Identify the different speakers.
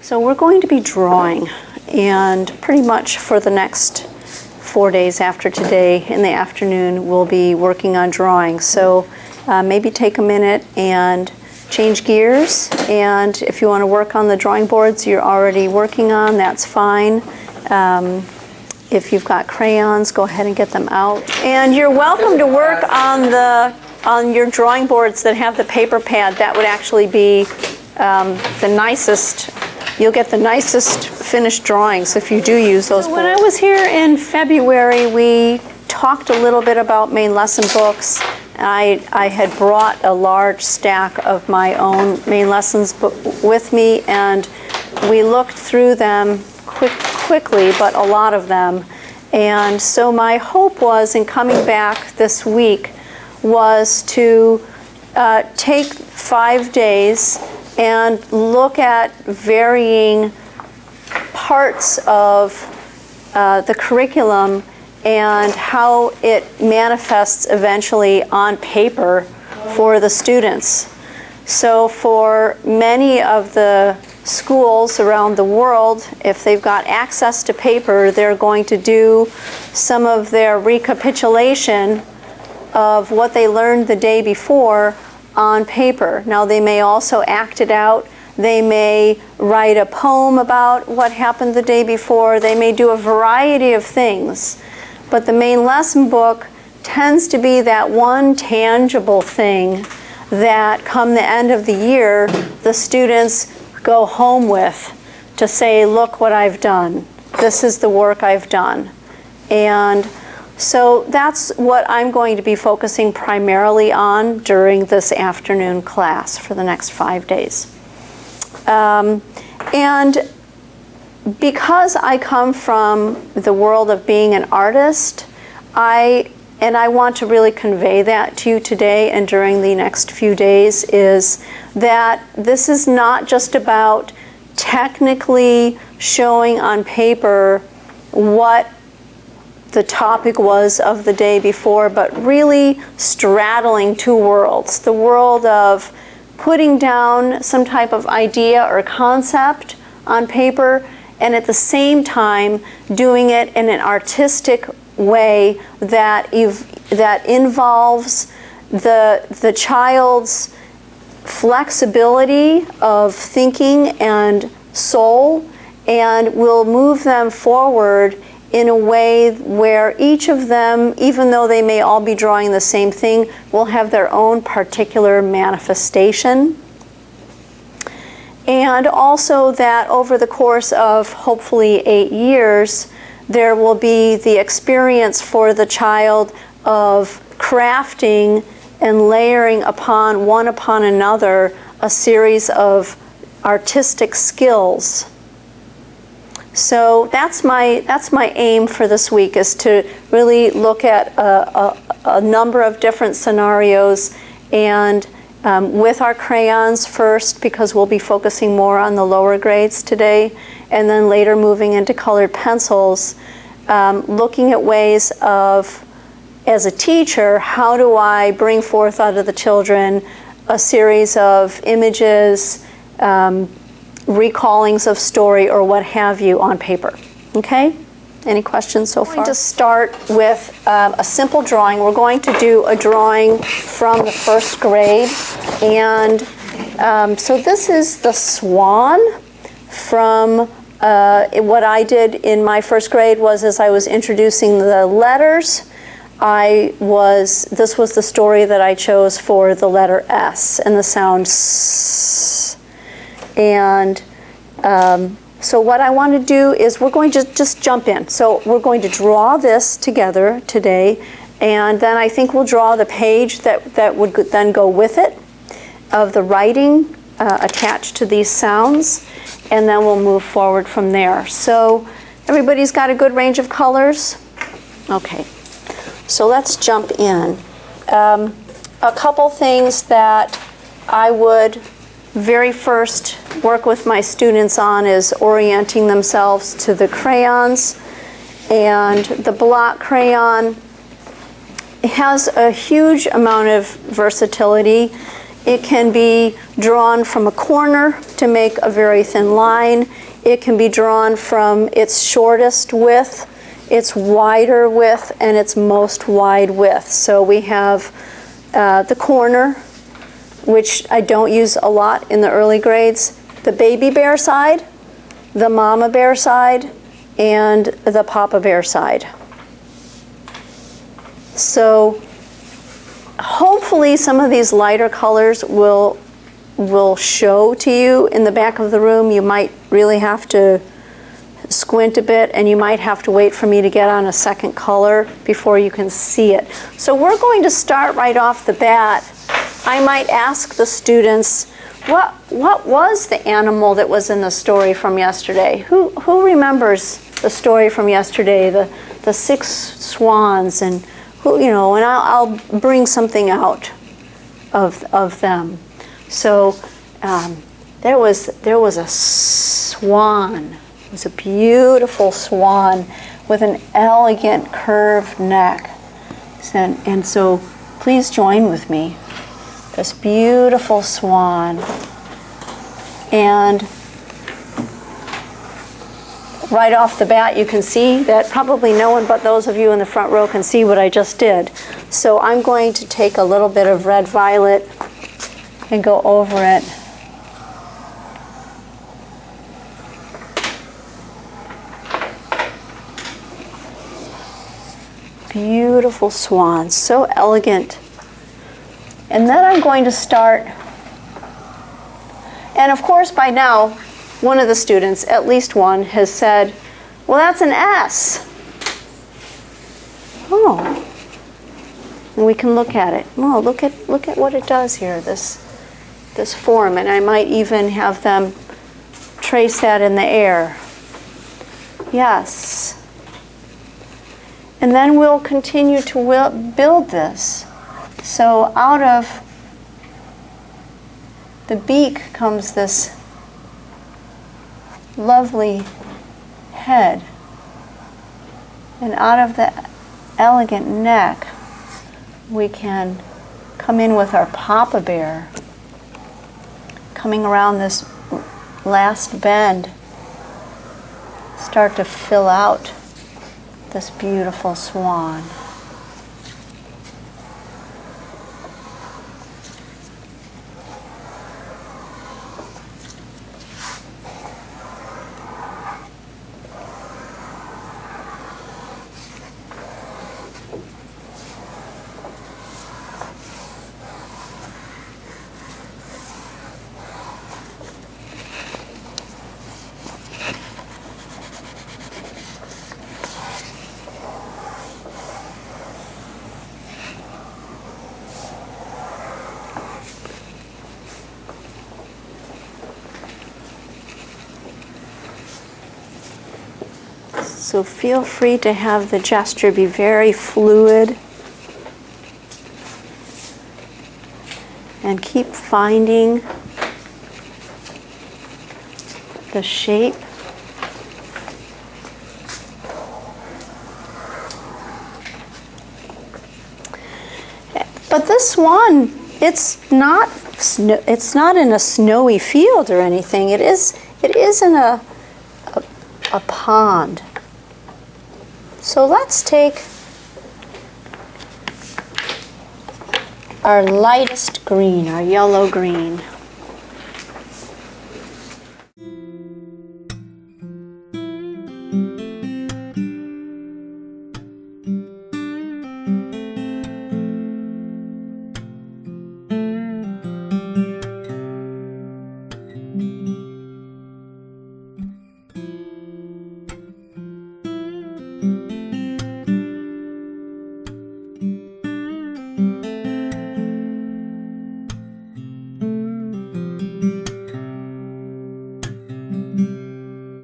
Speaker 1: So we're going to be drawing, and pretty much for the next 4 days after today in the afternoon we'll be working on drawing. So maybe take a minute and change gears, and if you want to work on the drawing boards you're already working on, that's fine. If you've got crayons, go ahead and get them out. And you're welcome to work on your drawing boards that have the paper pad. That would actually be the nicest. You'll get the nicest finished drawings if you do use those boards. When I was here in February, we talked a little bit about main lesson books. I had brought a large stack of my own main lessons book with me, and we looked through them quickly, but a lot of them. And so my hope was, in coming back this week, was to take 5 days and look at varying parts of the curriculum and how it manifests eventually on paper for the students. So for many of the schools around the world, if they've got access to paper, they're going to do some of their recapitulation of what they learned the day before on paper. Now they may also act it out. They may write a poem about what happened the day before. They may do a variety of things. But the main lesson book tends to be that one tangible thing that come the end of the year, the students go home with to say, look what I've done. This is the work I've done. And so that's what I'm going to be focusing primarily on during this afternoon class for the next 5 days. And because I come from the world of being an artist, I want to really convey that to you today and during the next few days, is that this is not just about technically showing on paper what the topic was of the day before, but really straddling two worlds. The world of putting down some type of idea or concept on paper, and at the same time doing it in an artistic way that involves the child's flexibility of thinking and soul, and will move them forward in a way where each of them, even though they may all be drawing the same thing, will have their own particular manifestation. And also that over the course of hopefully 8 years, there will be the experience for the child of crafting and layering upon one upon another a series of artistic skills. So that's my aim for this week, is to really look at a number of different scenarios, and with our crayons first, because we'll be focusing more on the lower grades today, and then later moving into colored pencils, looking at ways of, as a teacher, how do I bring forth out of the children a series of images, recallings of story, or what have you on paper. Okay? Any questions so far? I'm going to start with a simple drawing. We're going to do a drawing from the first grade. And so this is the swan from what I did in my first grade was, as I was introducing the letters, this was the story that I chose for the letter S and the sound S. And so what I want to do is we're going to just jump in. So we're going to draw this together today, and then I think we'll draw the page that would then go with it of the writing attached to these sounds, and then we'll move forward from there. So everybody's got a good range of colors? Okay, so let's jump in. A couple things that I would very first work with my students on is orienting themselves to the crayons. And the block crayon has a huge amount of versatility. It can be drawn from a corner to make a very thin line. It can be drawn from its shortest width, its wider width, and its most wide width. So we have the corner, which I don't use a lot in the early grades, the baby bear side, the mama bear side, and the papa bear side. So hopefully some of these lighter colors will show to you in the back of the room. You might really have to squint a bit, and you might have to wait for me to get on a second color before you can see it. So we're going to start right off the bat. I might ask the students, what was the animal that was in the story from yesterday? Who remembers the story from yesterday, the 6 swans, and who, you know, and I'll bring something out of them. So there was a swan. It was a beautiful swan with an elegant curved neck. And so please join with me. This beautiful swan. And right off the bat, you can see that probably no one but those of you in the front row can see what I just did. So I'm going to take a little bit of red violet and go over it. Beautiful swan, so elegant. And then I'm going to start, and of course by now, one of the students, at least one, has said, well, that's an S. Oh, and we can look at it. Oh, look at what it does here, this form, and I might even have them trace that in the air. Yes. And then we'll continue to build this. So out of the beak comes this lovely head. And out of the elegant neck, we can come in with our papa bear, coming around this last bend, start to fill out this beautiful swan. So feel free to have the gesture be very fluid and keep finding the shape. But this swan, it's not in a snowy field or anything. It is in a pond. So let's take our lightest green, our yellow green.